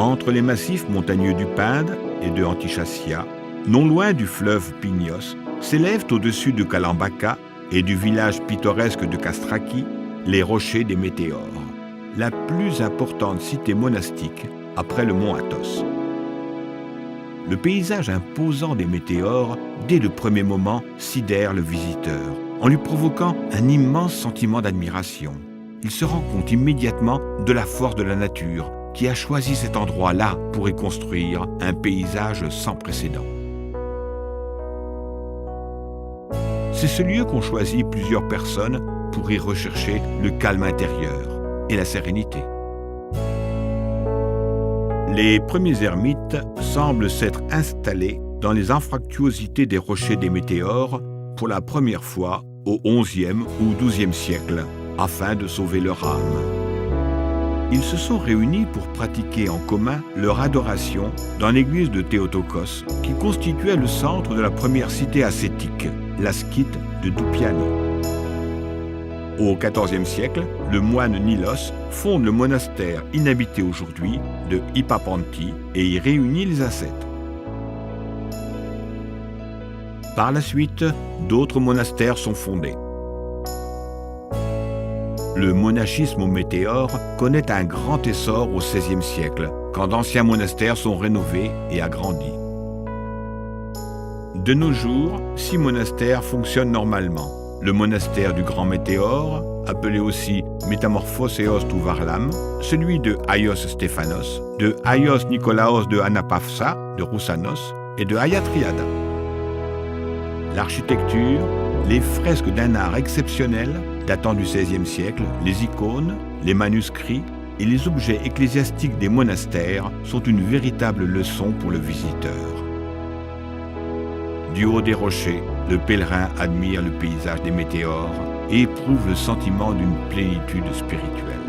Entre les massifs montagneux du Pinde et de Antichasia, non loin du fleuve Pygnos, s'élèvent au-dessus de Kalambaka et du village pittoresque de Kastraki les rochers des Météores, la plus importante cité monastique après le mont Athos. Le paysage imposant des Météores, dès le premier moment, sidère le visiteur, en lui provoquant un immense sentiment d'admiration. Il se rend compte immédiatement de la force de la nature qui a choisi cet endroit-là pour y construire un paysage sans précédent. C'est ce lieu qu'ont choisi plusieurs personnes pour y rechercher le calme intérieur et la sérénité. Les premiers ermites semblent s'être installés dans les anfractuosités des rochers des Météores pour la première fois au XIe ou XIIe siècle, afin de sauver leur âme. Ils se sont réunis pour pratiquer en commun leur adoration dans l'église de Théotokos, qui constituait le centre de la première cité ascétique, la Skite de Doupiani. Au XIVe siècle, le moine Nilos fonde le monastère inhabité aujourd'hui de Hippapanti et y réunit les ascètes. Par la suite, d'autres monastères sont fondés. Le monachisme aux Météores connaît un grand essor au XVIe siècle, quand d'anciens monastères sont rénovés et agrandis. De nos jours, 6 monastères fonctionnent normalement. Le monastère du Grand Météore, appelé aussi Métamorphoseos του Varlam, celui de Aios Stéphanos, de Aios Nikolaos de Anapafsa, de Roussanos et de Hagia Triada. L'architecture, les fresques d'un art exceptionnel datant du XVIe siècle, les icônes, les manuscrits et les objets ecclésiastiques des monastères sont une véritable leçon pour le visiteur. Du haut des rochers, le pèlerin admire le paysage des Météores et éprouve le sentiment d'une plénitude spirituelle.